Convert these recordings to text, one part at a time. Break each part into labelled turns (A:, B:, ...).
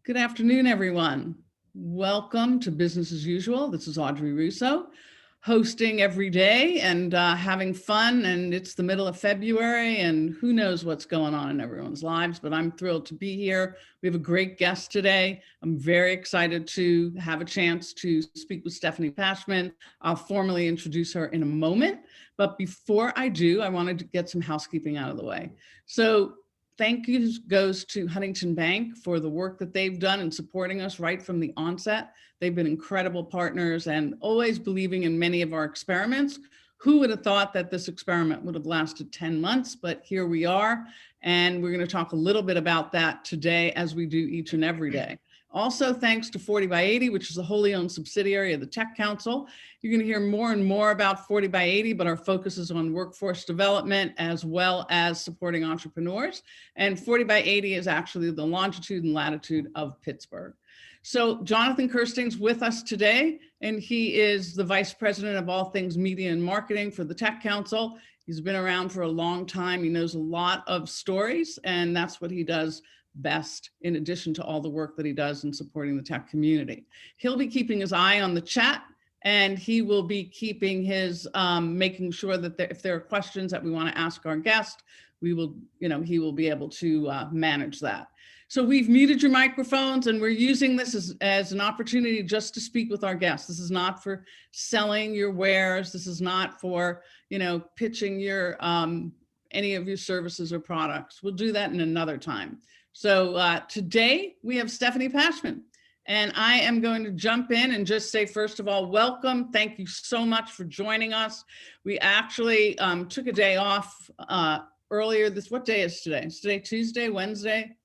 A: Good afternoon, everyone. Welcome to Business as Usual. This is Audrey Russo, hosting every day and having fun. And it's the middle of February, and who knows what's going on in everyone's lives, but I'm thrilled to be here. We have a great guest today. I'm very excited to have a chance to speak with Stefani Pashman. I'll formally introduce her in a moment. But before I do, I wanted to get some housekeeping out of the way. So thank you goes to Huntington Bank for the work that they've done in supporting us right from the onset. They've been incredible partners and always believing in many of our experiments. Who would have thought that this experiment would have lasted 10 months, but here we are. And we're going to talk a little bit about that today, as we do each and every day. Also, thanks to 40 by 80, which is a wholly owned subsidiary of the Tech Council. You're going to hear more and more about 40 by 80, but our focus is on workforce development as well as supporting entrepreneurs. And 40 by 80 is actually the longitude and latitude of Pittsburgh. So Jonathan Kirsten's with us today, and he is the Vice President of all things media and marketing for the Tech Council. He's been around for a long time. He knows a lot of stories, and that's what he does best, in addition to all the work that he does in supporting the tech community. He'll be keeping his eye on the chat, and he will be keeping his, making sure that if there are questions that we want to ask our guest, we will, he will be able to manage that. So we've muted your microphones, and we're using this as an opportunity just to speak with our guests. This is not for selling your wares. This is not for, pitching your, any of your services or products. We'll do that in another time. So today we have Stefani Pashman, and I am going to jump in and just say, first of all, welcome. Thank you so much for joining us. We actually took a day off earlier what day is today? Is today Tuesday, Wednesday?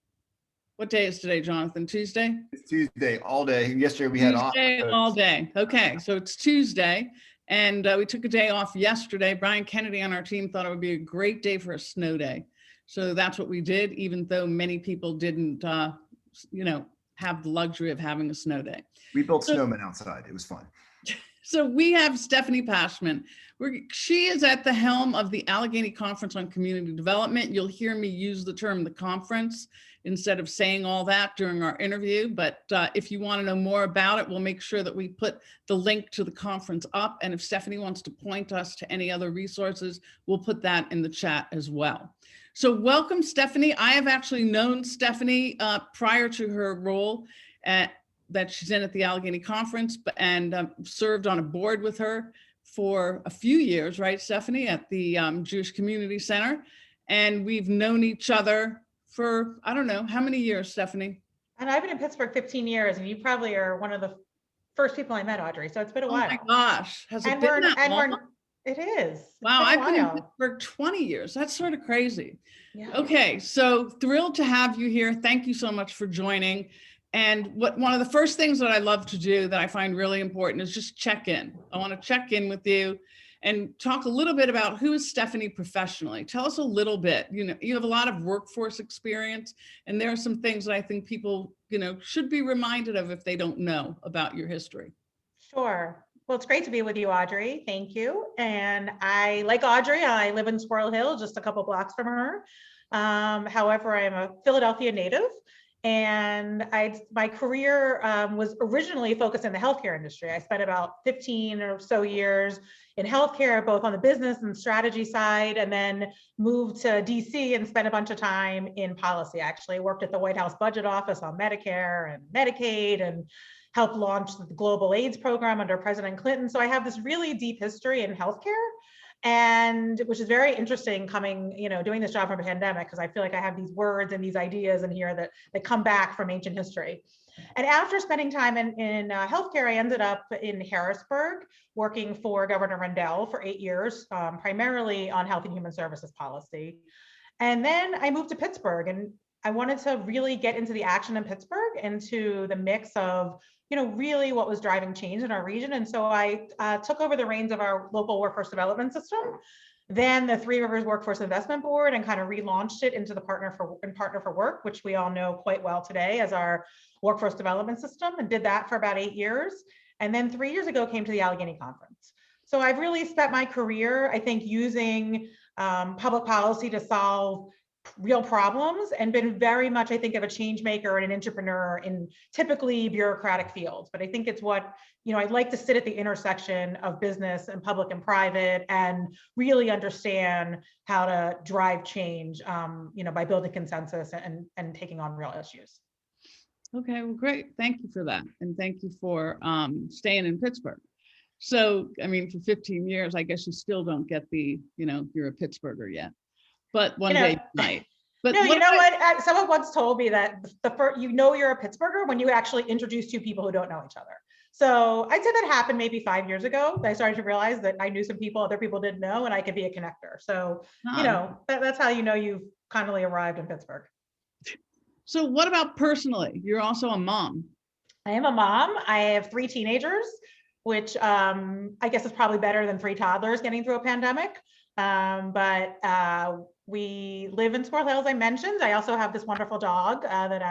A: What day is today, Jonathan? Tuesday?
B: It's Tuesday all day. Yesterday we had off.
A: Tuesday all day. Okay, so it's Tuesday, and we took a day off yesterday. Brian Kennedy on our team thought it would be a great day for a snow day. So that's what we did, even though many people didn't, have the luxury of having a snow day.
B: We built snowmen outside. It was fun.
A: So we have Stefani Pashman. She is at the helm of the Allegheny Conference on Community Development. You'll hear me use the term the conference instead of saying all that during our interview. But if you want to know more about it, we'll make sure that we put the link to the conference up. And if Stefani wants to point us to any other resources, we'll put that in the chat as well. So welcome, Stefani. I have actually known Stefani prior to her role that she's in at the Allegheny Conference, and served on a board with her for a few years, right, Stefani, at the Jewish Community Center. And we've known each other for, I don't know, how many years, Stefani?
C: And I've been in Pittsburgh 15 years, and you probably are one of the first people I met, Audrey. So it's been a while.
A: Oh my gosh, has it been that long?
C: It is.
A: Wow, I've been in Pittsburgh 20 years. That's sort of crazy.
C: Yeah.
A: Okay, so thrilled to have you here. Thank you so much for joining. And one of the first things that I love to do that I find really important is just check in. I want to check in with you and talk a little bit about who is Stefani professionally. Tell us a little bit. You have a lot of workforce experience, and there are some things that I think people, should be reminded of if they don't know about your history.
C: Sure. Well, it's great to be with you, Audrey. Thank you. And like Audrey, I live in Squirrel Hill, just a couple blocks from her. However, I'm a Philadelphia native. And my career was originally focused in the healthcare industry. I spent about 15 or so years in healthcare, both on the business and strategy side, and then moved to DC and spent a bunch of time in policy. I actually worked at the White House Budget Office on Medicare and Medicaid, and helped launch the global AIDS program under President Clinton. So I have this really deep history in healthcare, and which is very interesting coming, doing this job from a pandemic, because I feel like I have these words and these ideas in here that come back from ancient history. And after spending time in healthcare, I ended up in Harrisburg working for Governor Rendell for 8 years, primarily on health and human services policy. And then I moved to Pittsburgh, and I wanted to really get into the action in Pittsburgh, into the mix of really what was driving change in our region. And so I took over the reins of our local workforce development system, then the Three Rivers Workforce Investment Board, and kind of relaunched it into the Partner for Work, which we all know quite well today as our workforce development system, and did that for about 8 years. And then 3 years ago came to the Allegheny Conference. So I've really spent my career, I think, using public policy to solve real problems and been very much, I think, of a change maker and an entrepreneur in typically bureaucratic fields. But I think it's what, I'd like to sit at the intersection of business and public and private and really understand how to drive change, by building consensus and taking on real issues.
A: Okay, well, great. Thank you for that. And thank you for staying in Pittsburgh. So, I mean, for 15 years, I guess you still don't get the, you're a Pittsburgher yet, but one day you might. But
C: no, you know what? Someone once told me that the first, you're a Pittsburgher when you actually introduce two people who don't know each other. So I'd say that happened maybe 5 years ago. I started to realize that I knew some people other people didn't know, and I could be a connector. So, that's how you've kindly arrived in Pittsburgh.
A: So what about personally? You're also a mom.
C: I am a mom. I have 3 teenagers, which I guess is probably better than 3 toddlers getting through a pandemic. But we live in Squirrel Hill, as I mentioned. I also have this wonderful dog that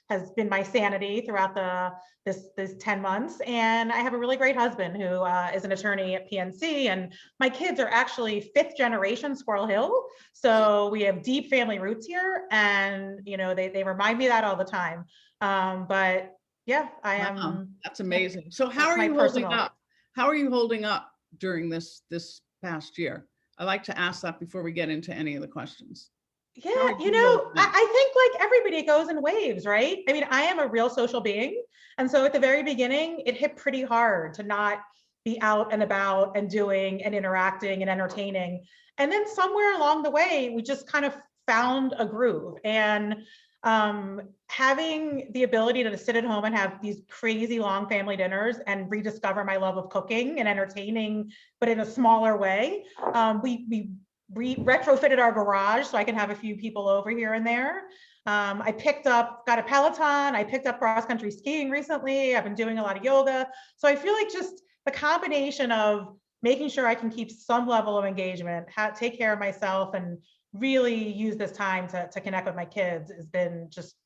C: has been my sanity throughout this 10 months. And I have a really great husband who is an attorney at PNC. And my kids are actually 5th generation Squirrel Hill. So we have deep family roots here. And, they remind me of that all the time. But yeah, I am.
A: Wow, that's amazing. So how are you holding up? How are you holding up during this past year? I like to ask that before we get into any of the questions.
C: Yeah, I think like everybody goes in waves, right? I mean, I am a real social being. And so at the very beginning, it hit pretty hard to not be out and about and doing and interacting and entertaining. And then somewhere along the way, we just kind of found a groove. And having the ability to sit at home and have these crazy long family dinners and rediscover my love of cooking and entertaining, but in a smaller way. We retrofitted our garage so I can have a few people over here and there. I got a Peloton. I picked up cross-country skiing recently. I've been doing a lot of yoga. So I feel like just the combination of making sure I can keep some level of engagement, take care of myself, and really use this time to connect with my kids has been just,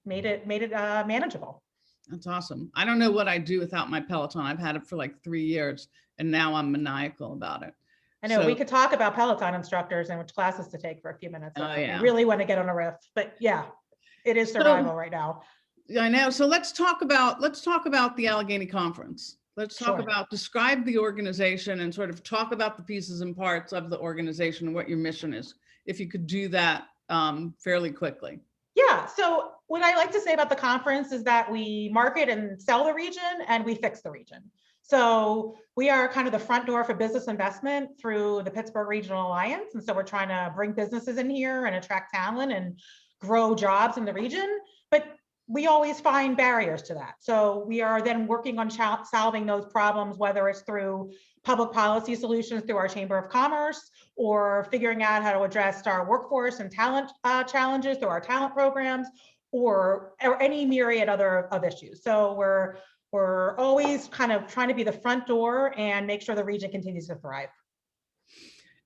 C: made it manageable.
A: That's awesome. I don't know what I'd do without my Peloton. I've had it for like 3 years and now I'm maniacal about it.
C: I know we could talk about Peloton instructors and which classes to take for a few minutes.
A: Yeah.
C: I really want to get on a riff, but yeah, it is survival right now.
A: I know. So let's talk about the Allegheny conference. Let's talk about, describe the organization and sort of talk about the pieces and parts of the organization and what your mission is. If you could do that fairly quickly.
C: Yeah. So what I like to say about the conference is that we market and sell the region and we fix the region. So we are kind of the front door for business investment through the Pittsburgh Regional Alliance. And so we're trying to bring businesses in here and attract talent and grow jobs in the region. But we always find barriers to that. So we are then working on solving those problems, whether it's through public policy solutions through our Chamber of Commerce, or figuring out how to address our workforce and talent challenges through our talent programs, or any myriad of issues. So we're always kind of trying to be the front door and make sure the region continues to thrive.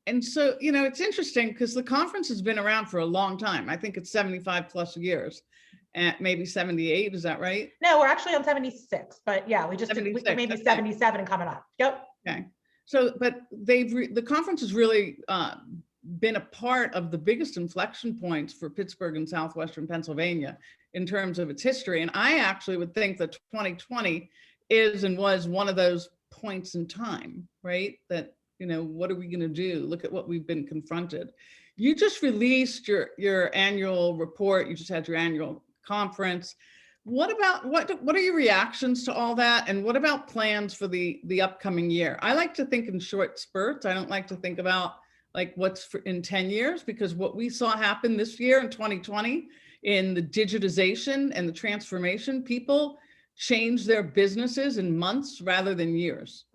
A: And so, it's interesting because the conference has been around for a long time. I think it's 75 plus years. Maybe 78, is that right?
C: No, we're actually on 76, but yeah, we maybe 77 coming up. Yep.
A: Okay. So, but the conference has really been a part of the biggest inflection points for Pittsburgh and Southwestern Pennsylvania in terms of its history. And I actually would think that 2020 is and was one of those points in time, right? That, what are we going to do? Look at what we've been confronted. You just released your annual report. You just had your annual conference. What are your reactions to all that? And what about plans for the upcoming year? I like to think in short spurts. I don't like to think about like what's in 10 years, because what we saw happen this year in 2020 in the digitization and the transformation, people change their businesses in months rather than years.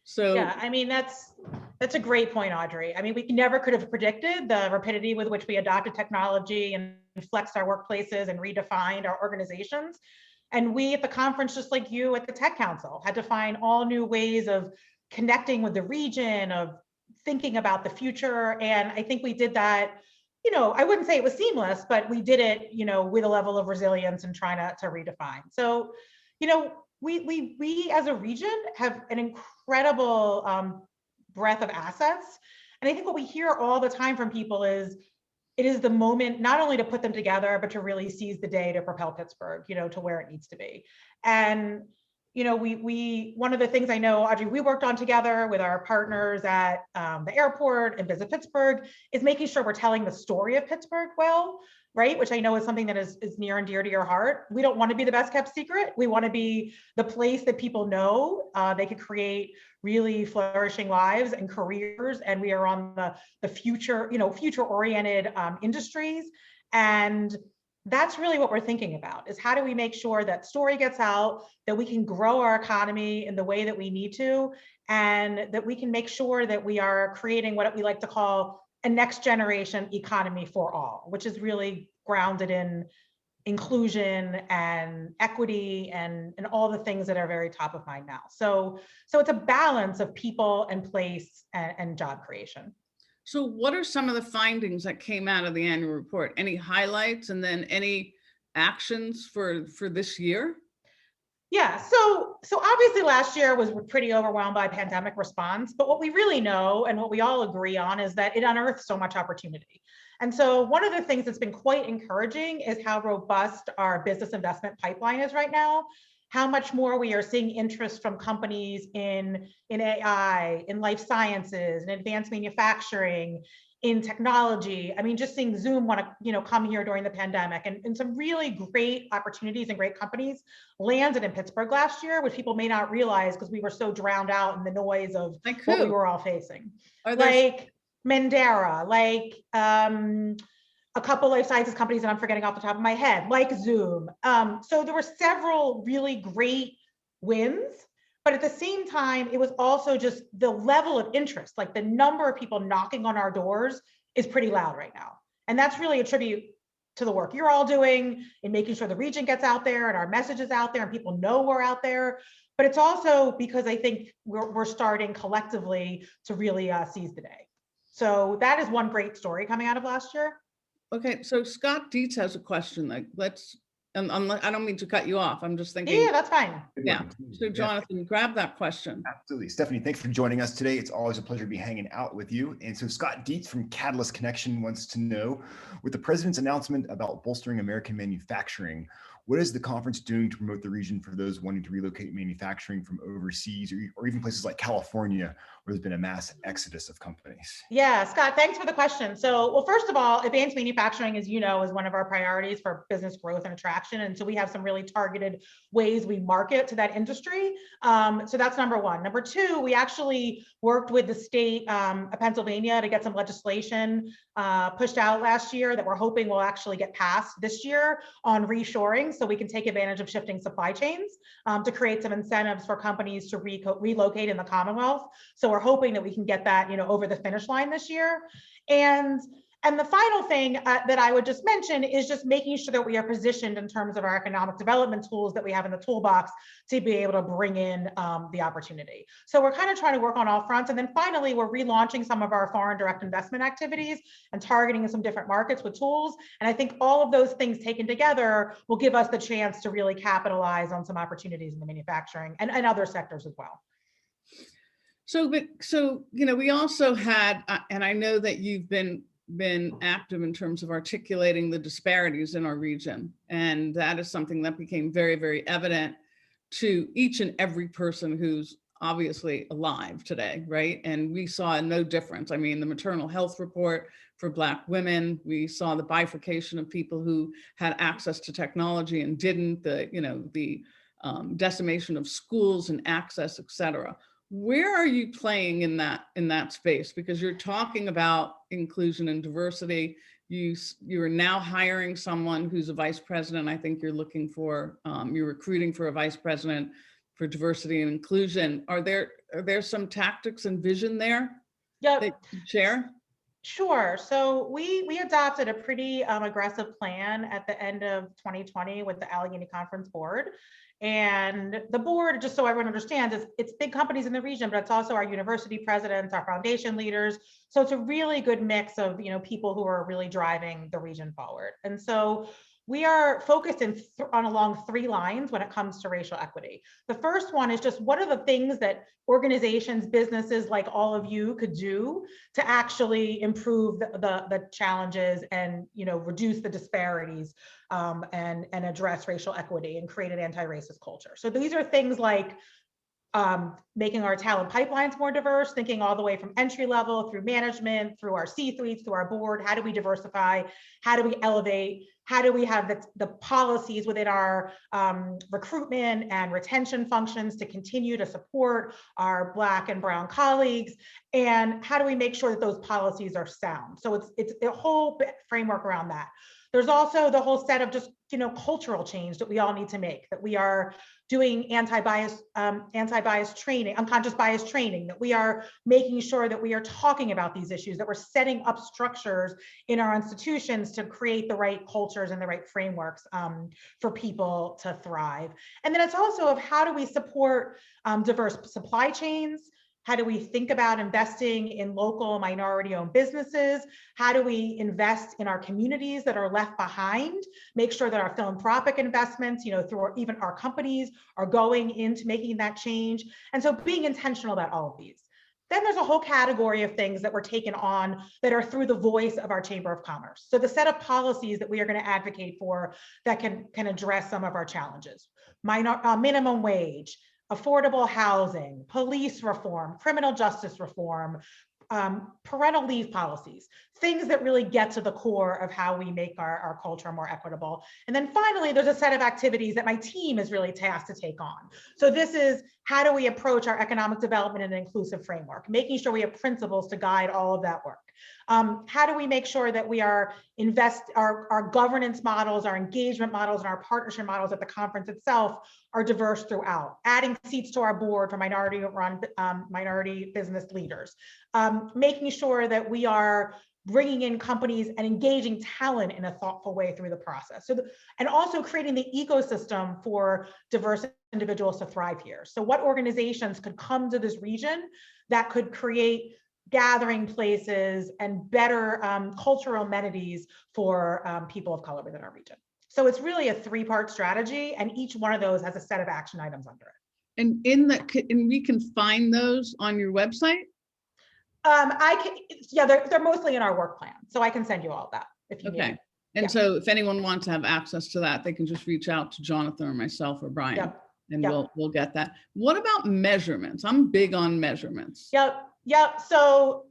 A: So
C: yeah, I mean, that's a great point, Audrey. I mean, we never could have predicted the rapidity with which we adopted technology and flexed our workplaces and redefined our organizations. And we at the conference, just like you at the Tech Council, had to find all new ways of connecting with the region, of thinking about the future. And I think we did that, I wouldn't say it was seamless, but we did it, with a level of resilience and trying to redefine. So, we as a region have an incredible breadth of assets. And I think what we hear all the time from people is it is the moment not only to put them together, but to really seize the day to propel Pittsburgh, to where it needs to be. And we one of the things I know, Audrey, we worked on together with our partners at the airport and Visit Pittsburgh is making sure we're telling the story of Pittsburgh well, right? Which I know is something that is near and dear to your heart. We don't want to be the best kept secret. We want to be the place that people know they could create really flourishing lives and careers. And we are on the future, future oriented industries. And that's really what we're thinking about, is how do we make sure that story gets out, that we can grow our economy in the way that we need to, and that we can make sure that we are creating what we like to call a next generation economy for all, which is really grounded in inclusion and equity and all the things that are very top of mind now. So it's a balance of people and place and job creation.
A: So what are some of the findings that came out of the annual report? Any highlights and then any actions for this year?
C: Yeah, so obviously last year was pretty overwhelmed by pandemic response, but what we really know and what we all agree on is that it unearthed so much opportunity. And so one of the things that's been quite encouraging is how robust our business investment pipeline is right now, how much more we are seeing interest from companies in AI, in life sciences, in advanced manufacturing, in technology. I mean, just seeing Zoom want to, come here during the pandemic, and some really great opportunities and great companies landed in Pittsburgh last year, which people may not realize because we were so drowned out in the noise of what we were all facing. Like Mandera, like a couple life sciences companies that I'm forgetting off the top of my head, like Zoom. So there were several really great wins. But at the same time, it was also just the level of interest, like the number of people knocking on our doors is pretty loud right now. And that's really a tribute to the work you're all doing in making sure the region gets out there and our message is out there and people know we're out there. But it's also because I think we're starting collectively to really seize the day. So that is one great story coming out of last year.
A: Okay, so Scott Dietz has a question. Like, I don't mean to cut you off. I'm just thinking.
C: Yeah, that's fine.
A: Yeah. So Jonathan, grab that question.
B: Absolutely. Stephanie, thanks for joining us today. It's always a pleasure to be hanging out with you. And so Scott Dietz from Catalyst Connection wants to know, with the president's announcement about bolstering American manufacturing, what is the conference doing to promote the region for those wanting to relocate manufacturing from overseas or even places like California, where there's been a mass exodus of companies?
C: Yeah, Scott, thanks for the question. So, well, first of all, advanced manufacturing, as you know, is one of our priorities for business growth and attraction. And so we have some really targeted ways we market to that industry. So that's number one. Number two, we actually worked with the state of Pennsylvania to get some legislation pushed out last year that we're hoping will actually get passed this year on reshoring, so we can take advantage of shifting supply chains to create some incentives for companies to relocate in the Commonwealth. So we're hoping that we can get that, over the finish line this year. And the final thing that I would just mention is just making sure that we are positioned in terms of our economic development tools that we have in the toolbox to be able to bring in the opportunity. So we're kind of trying to work on all fronts. And then finally, we're relaunching some of our foreign direct investment activities and targeting some different markets with tools. And I think all of those things taken together will give us the chance to really capitalize on some opportunities in the manufacturing and other sectors as well.
A: So we also had, and I know that you've been active in terms of articulating the disparities in our region. And that is something that became very, very evident to each and every person who's obviously alive today, right? And we saw no difference. I mean, the maternal health report for Black women, we saw the bifurcation of people who had access to technology and didn't, the decimation of schools and access, et cetera. Where are you playing in that space? Because you're talking about inclusion and diversity. You are now hiring someone who's a vice president. I think you're looking for, you're recruiting for a vice president for diversity and inclusion. Are there some tactics and vision there?
C: Yep.
A: That you can share?
C: Sure. So we adopted a pretty aggressive plan at the end of 2020 with the Allegheny Conference Board. And the board, just so everyone understands, it's big companies in the region, but it's also our university presidents, our foundation leaders. So it's a really good mix of people who are really driving the region forward. And so we are focused along 3 lines when it comes to racial equity. The first one is just what are the things that organizations, businesses like all of you could do to actually improve the challenges and reduce the disparities and address racial equity and create an anti-racist culture. So these are things like making our talent pipelines more diverse, thinking all the way from entry level through management, through our C-suites, through our board. How do we diversify? How do we elevate? How do we have the policies within our recruitment and retention functions to continue to support our Black and Brown colleagues? And how do we make sure that those policies are sound? So it's a whole framework around that. There's also the whole set of just cultural change that we all need to make, that we are doing anti-bias training, unconscious bias training, that we are making sure that we are talking about these issues, that we're setting up structures in our institutions to create the right cultures and the right frameworks for people to thrive. And then it's also of how do we support diverse supply chains? How do we think about investing in local minority-owned businesses? How do we invest in our communities that are left behind? Make sure that our philanthropic investments, through even our companies, are going into making that change. And so being intentional about all of these. Then there's a whole category of things that we're taking on that are through the voice of our Chamber of Commerce. So the set of policies that we are going to advocate for that can address some of our challenges. Minimum wage, affordable housing, police reform, criminal justice reform, parental leave policies, things that really get to the core of how we make our culture more equitable. And then finally, there's a set of activities that my team is really tasked to take on. So this is how do we approach our economic development in an inclusive framework, making sure we have principles to guide all of that work. How do we make sure that we are our governance models, our engagement models, and our partnership models at the conference itself are diverse throughout, adding seats to our board for minority business leaders, making sure that we are bringing in companies and engaging talent in a thoughtful way through the process. And also creating the ecosystem for diverse individuals to thrive here. So what organizations could come to this region that could create gathering places and better cultural amenities for people of color within our region. So it's really a 3-part strategy, and each one of those has a set of action items under it.
A: And we can find those on your website?
C: They're mostly in our work plan, so I can send you all of that if you need it.
A: And so if anyone wants to have access to that, they can just reach out to Jonathan or myself or Brian, and we'll get that. What about measurements? I'm big on measurements.
C: Yep. So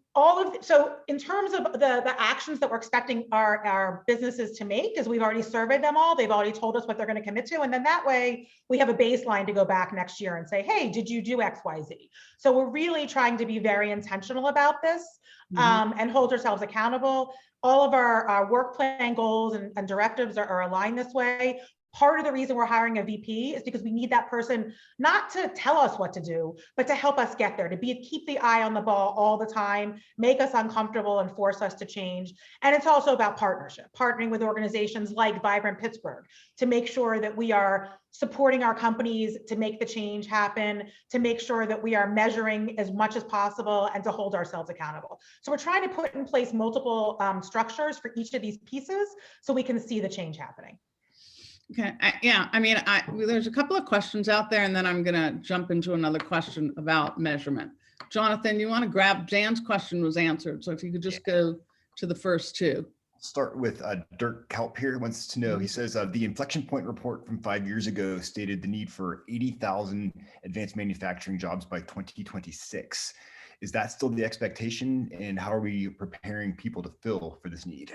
C: in terms of the actions that we're expecting our businesses to make, is we've already surveyed them all. They've already told us what they're going to commit to. And then that way we have a baseline to go back next year and say, hey, did you do X, Y, Z? So we're really trying to be very intentional about this and hold ourselves accountable. All of our work plan goals and directives are aligned this way. Part of the reason we're hiring a VP is because we need that person not to tell us what to do, but to help us get there, to keep the eye on the ball all the time, make us uncomfortable and force us to change. And it's also about partnering with organizations like Vibrant Pittsburgh to make sure that we are supporting our companies to make the change happen, to make sure that we are measuring as much as possible and to hold ourselves accountable. So we're trying to put in place multiple structures for each of these pieces so we can see the change happening.
A: Okay. There's a couple of questions out there, and then I'm going to jump into another question about measurement. Jonathan, you want to grab Dan's question was answered. So if you could just go to the first 2.
B: Start with Dirk Kalp here wants to know, he says, the inflection point report from 5 years ago stated the need for 80,000 advanced manufacturing jobs by 2026. Is that still the expectation? And how are we preparing people to fill for this need?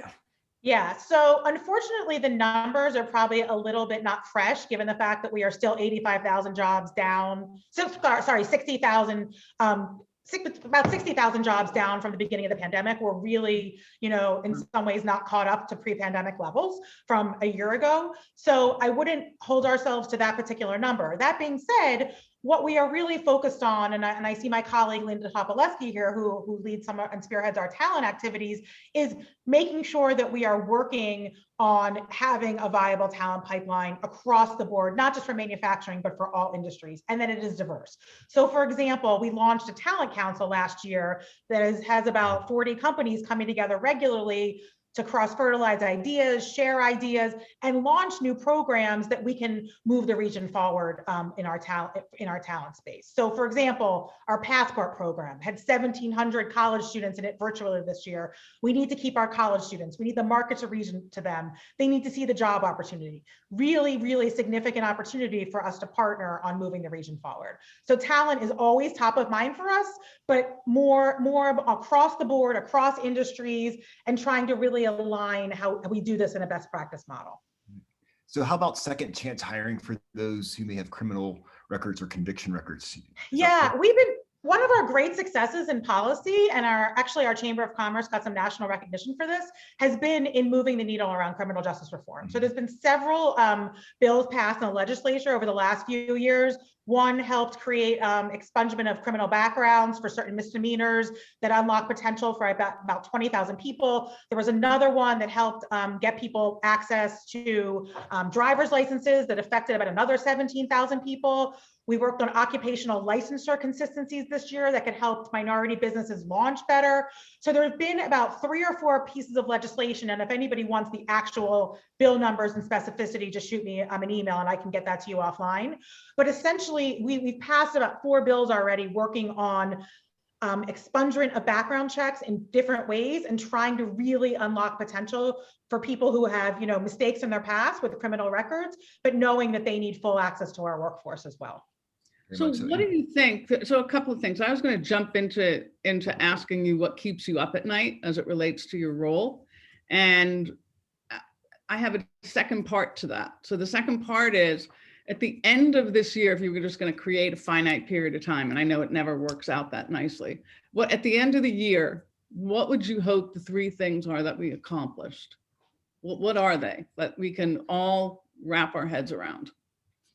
C: Yeah, so unfortunately, the numbers are probably a little bit not fresh, given the fact that we are still 85,000 jobs down, 60,000, about 60,000 jobs down from the beginning of the pandemic. We're really, in some ways not caught up to pre-pandemic levels from a year ago. So I wouldn't hold ourselves to that particular number. That being said, what we are really focused on, and I see my colleague Linda Topolewski here, who leads some and spearheads our talent activities, is making sure that we are working on having a viable talent pipeline across the board, not just for manufacturing, but for all industries, and that it is diverse. So for example, we launched a talent council last year that has about 40 companies coming together regularly, to cross-fertilize ideas, share ideas, and launch new programs that we can move the region forward in our talent space. So for example, our Passport program had 1,700 college students in it virtually this year. We need to keep our college students. We need the market to region to them. They need to see the job opportunity. Really, really significant opportunity for us to partner on moving the region forward. So talent is always top of mind for us, but more across the board, across industries, and trying to really align how we do this in a best practice model.
B: So how about second chance hiring for those who may have criminal records or conviction records?
C: Yeah, one of our great successes in policy, and our Chamber of Commerce got some national recognition for this, has been in moving the needle around criminal justice reform. So there's been several bills passed in the legislature over the last few years. One helped create expungement of criminal backgrounds for certain misdemeanors that unlock potential for about 20,000 people. There was another one that helped get people access to driver's licenses that affected about another 17,000 people. We worked on occupational licensure consistencies this year that could help minority businesses launch better. So there's been about 3 or 4 pieces of legislation. And if anybody wants the actual bill numbers and specificity, just shoot me an email and I can get that to you offline. But essentially, we've passed about 4 bills already working on expungement of background checks in different ways and trying to really unlock potential for people who have, mistakes in their past with criminal records, but knowing that they need full access to our workforce as well.
A: So what do you think? So a couple of things. I was going to jump into asking you what keeps you up at night as it relates to your role. And I have a second part to that. So the second part is, at the end of this year, if you were just going to create a finite period of time, and I know it never works out that nicely, at the end of the year, what would you hope the 3 things are that we accomplished? What are they that we can all wrap our heads around?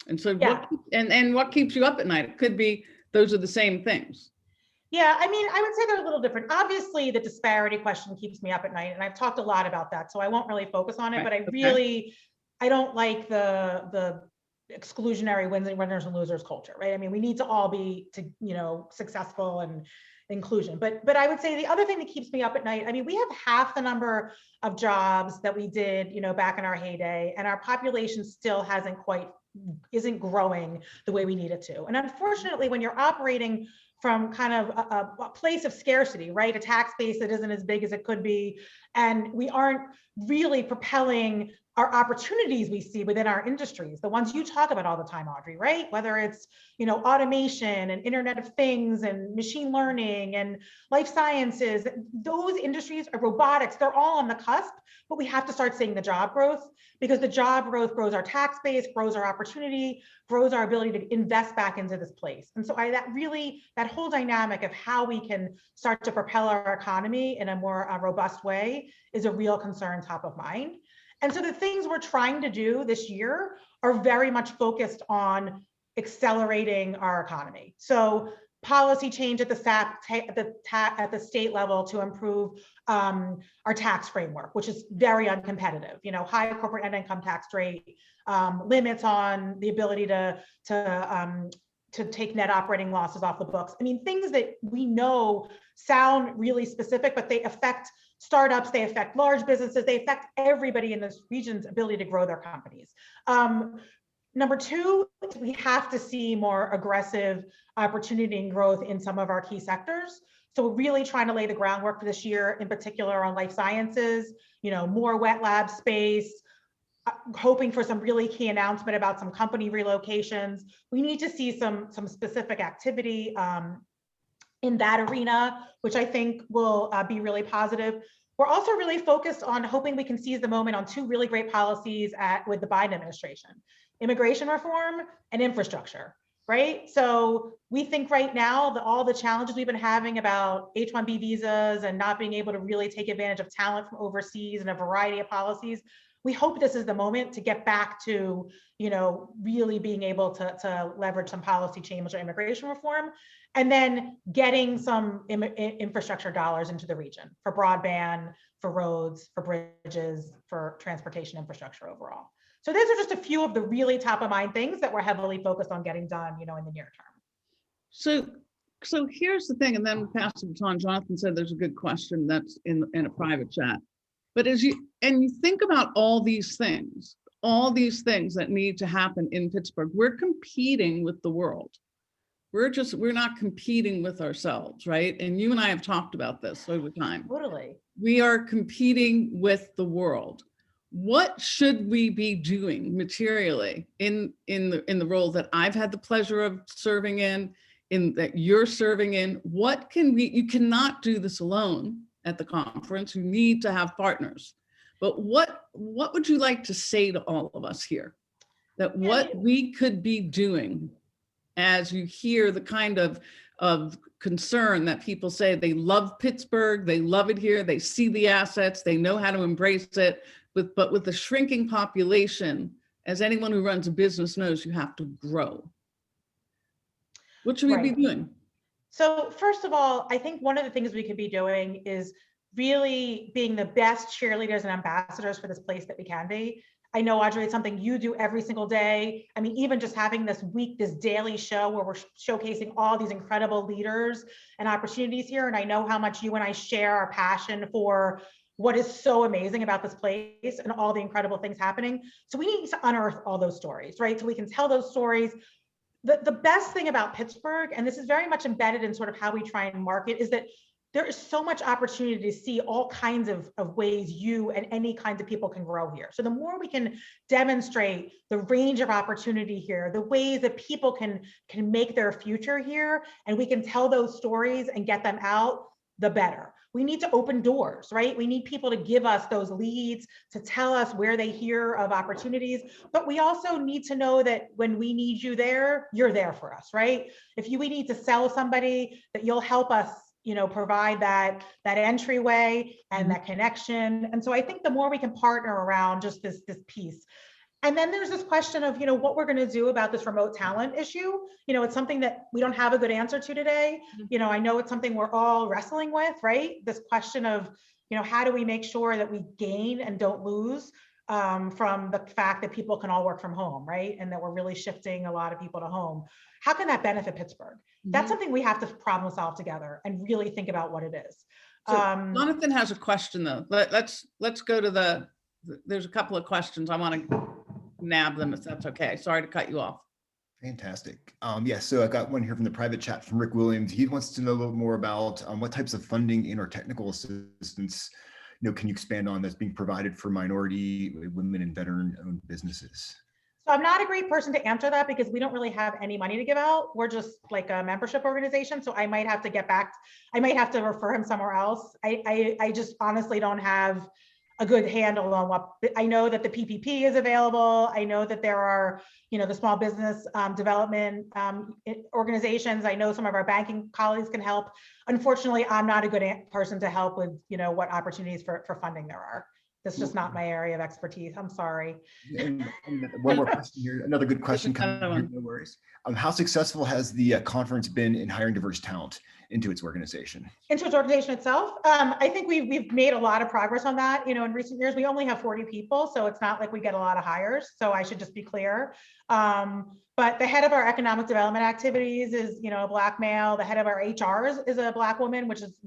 A: And so what keeps you up at night? It could be those are the same things.
C: Yeah, I would say they're a little different. Obviously, the disparity question keeps me up at night, and I've talked a lot about that, so I won't really focus on it, but I don't like the exclusionary winners and losers culture, right? We need to all be successful and inclusion. But I would say the other thing that keeps me up at night, we have half the number of jobs that we did, back in our heyday, and our population still isn't growing the way we need it to. And unfortunately, when you're operating from kind of a place of scarcity, right? A tax base that isn't as big as it could be, and we aren't really propelling our opportunities we see within our industries, the ones you talk about all the time, Audrey, right? Whether it's, automation and Internet of Things and machine learning and life sciences, those industries, robotics, they're all on the cusp, but we have to start seeing the job growth, because the job growth grows our tax base, grows our opportunity, grows our ability to invest back into this place. And so that whole dynamic of how we can start to propel our economy in a more robust way is a real concern top of mind. And so the things we're trying to do this year are very much focused on accelerating our economy. So policy change at the state level to improve our tax framework, which is very uncompetitive. High corporate net income tax rate, limits on the ability to take net operating losses off the books. Things that we know sound really specific, but they affect startups, they affect large businesses, they affect everybody in this region's ability to grow their companies. Number 2, we have to see more aggressive opportunity and growth in some of our key sectors. So we're really trying to lay the groundwork for this year, in particular on life sciences, more wet lab space, hoping for some really key announcement about some company relocations. We need to see some specific activity in that arena, which I think will be really positive. We're also really focused on hoping we can seize the moment on 2 really great policies with the Biden administration: immigration reform and infrastructure, right? So we think right now that all the challenges we've been having about H-1B visas and not being able to really take advantage of talent from overseas and a variety of policies, we hope this is the moment to get back to, really being able to leverage some policy change or immigration reform, and then getting some infrastructure dollars into the region for broadband, for roads, for bridges, for transportation infrastructure overall. So those are just a few of the really top of mind things that we're heavily focused on getting done, in the near term.
A: So here's the thing, and then pass the baton. Jonathan said there's a good question that's in a private chat. But you think about all these things that need to happen in Pittsburgh, we're competing with the world. We're not competing with ourselves, right? And you and I have talked about this over time.
C: Totally.
A: We are competing with the world. What should we be doing materially in the role that I've had the pleasure of serving in that you're serving in? You cannot do this alone at the conference. You need to have partners. But what would you like to say to all of us here? That what we could be doing as you hear the kind of concern that people say they love Pittsburgh, they love it here, they see the assets, they know how to embrace it, but with the shrinking population, as anyone who runs a business knows, you have to grow. What should we be doing?
C: So first of all, I think one of the things we could be doing is really being the best cheerleaders and ambassadors for this place that we can be. I know, Audrey, it's something you do every single day. I mean, even just having this daily show where we're showcasing all these incredible leaders and opportunities here. And I know how much you and I share our passion for what is so amazing about this place and all the incredible things happening. So we need to unearth all those stories, right? So we can tell those stories. The best thing about Pittsburgh, and this is very much embedded in sort of how we try and market, is that there is so much opportunity to see all kinds of ways you and any kinds of people can grow here. So the more we can demonstrate the range of opportunity here, the ways that people can make their future here, and we can tell those stories and get them out, the better. We need to open doors, right? We need people to give us those leads, to tell us where they hear of opportunities, but we also need to know that when we need you there, you're there for us, right? If we need to sell somebody, that you'll help us, provide that entryway and that connection. And so I think the more we can partner around just this piece. And then there's this question of, what we're going to do about this remote talent issue. It's something that we don't have a good answer to today. I know it's something we're all wrestling with, right? This question of, how do we make sure that we gain and don't lose from the fact that people can all work from home, right? And that we're really shifting a lot of people to home. How can that benefit Pittsburgh? That's something we have to problem solve together and really think about what it is.
A: So Jonathan has a question though. Let's go to there's a couple of questions. I want to nab them if that's okay. Sorry to cut you off.
B: Fantastic. So I got one here from the private chat from Rick Williams. He wants to know a little more about what types of funding and or technical assistance, can you expand on that's being provided for minority, women, and veteran-owned businesses?
C: So I'm not a great person to answer that because we don't really have any money to give out. We're just like a membership organization. So I might have to get back. I might have to refer him somewhere else. I just honestly don't have a good handle on what. I know that the PPP is available. I know that there are, the small business development organizations. I know some of our banking colleagues can help. Unfortunately, I'm not a good person to help with, what opportunities for funding there are. That's just not my area of expertise. I'm sorry.
B: And one more question here. Another good question coming here, no worries. How successful has the conference been in hiring diverse talent into its organization?
C: Into its organization itself? I think we've made a lot of progress on that. In recent years, we only have 40 people, so it's not like we get a lot of hires. So I should just be clear. But the head of our economic development activities is, a Black male. The head of our HRs is a Black woman, which is,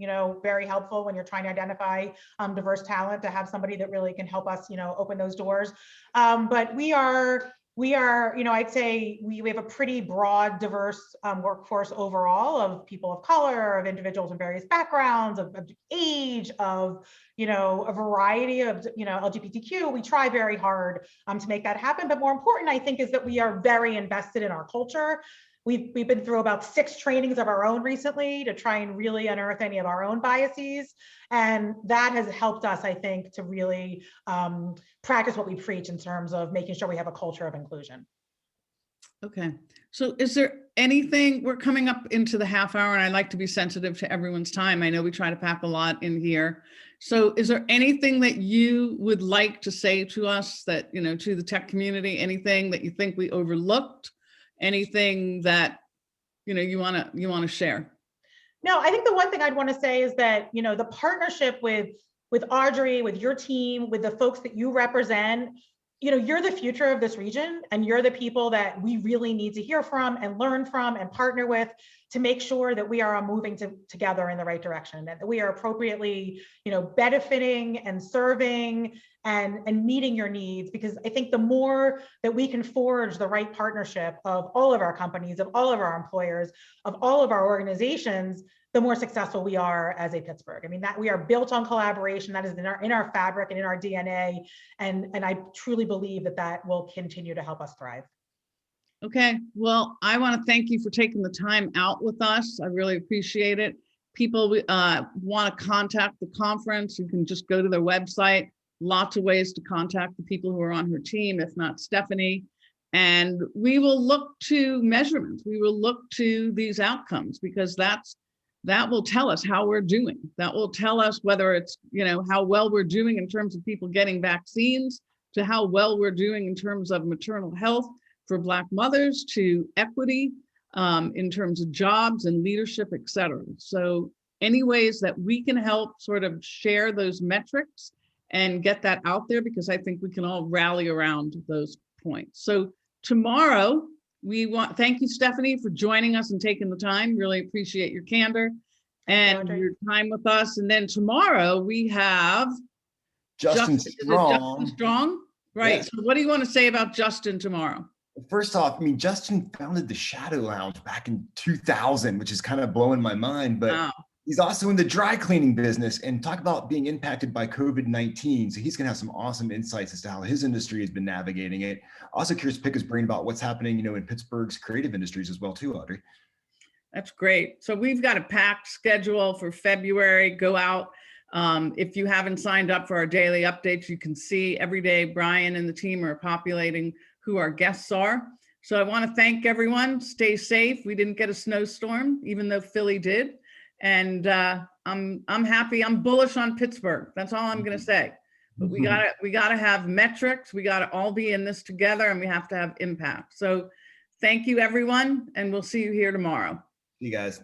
C: very helpful when you're trying to identify diverse talent, to have somebody that really can help us, open those doors. But we are, I'd say we have a pretty broad, diverse workforce overall of people of color, of individuals in various backgrounds, of age, of, a variety of, LGBTQ. We try very hard to make that happen. But more important, I think, is that we are very invested in our culture. We've been through about 6 trainings of our own recently to try and really unearth any of our own biases. And that has helped us, I think, to really practice what we preach in terms of making sure we have a culture of inclusion.
A: Okay. So is there anything, we're coming up into the half hour and I like to be sensitive to everyone's time. I know we try to pack a lot in here. So is there anything that you would like to say to us that, to the tech community, anything that you think we overlooked? Anything that, you want to share?
C: No, I think the one thing I'd want to say is that, the partnership with Audrey, with your team, with the folks that you represent, you're the future of this region, and you're the people that we really need to hear from and learn from and partner with to make sure that we are moving together in the right direction, that we are appropriately, benefiting and serving and meeting your needs. Because I think the more that we can forge the right partnership of all of our companies, of all of our employers, of all of our organizations, the more successful we are as a Pittsburgh. I mean, that we are built on collaboration. That is in our fabric and in our DNA. And I truly believe that will continue to help us thrive.
A: Okay, well, I want to thank you for taking the time out with us. I really appreciate it. People want to contact the conference, you can just go to their website. Lots of ways to contact the people who are on her team, if not Stefani. And we will look to measurements. We will look to these outcomes, because that will tell us how we're doing. That will tell us whether it's, how well we're doing in terms of people getting vaccines, to how well we're doing in terms of maternal health for Black mothers, to equity in terms of jobs and leadership, et cetera. So any ways that we can help sort of share those metrics and get that out there, because I think we can all rally around those points. So tomorrow, thank you, Stefani, for joining us and taking the time. Really appreciate your candor and your time with us. And then tomorrow we have
B: Justin Strong.
A: Justin Strong, right?
B: Yes.
A: So what do you want to say about Justin tomorrow?
B: First off, Justin founded the Shadow Lounge back in 2000, which is kind of blowing my mind, but wow. He's also in the dry cleaning business, and talk about being impacted by COVID-19. So he's going to have some awesome insights as to how his industry has been navigating it. Also curious to pick his brain about what's happening, in Pittsburgh's creative industries as well too, Audrey.
A: That's great. So we've got a packed schedule for February. Go out. If you haven't signed up for our daily updates, you can see every day Brian and the team are populating who our guests are. So I want to thank everyone. Stay safe. We didn't get a snowstorm, even though Philly did. And I'm happy. I'm bullish on Pittsburgh. That's all I'm going to say. But we gotta have metrics. We gotta all be in this together, and we have to have impact. So thank you, everyone, and we'll see you here tomorrow.
B: See you guys.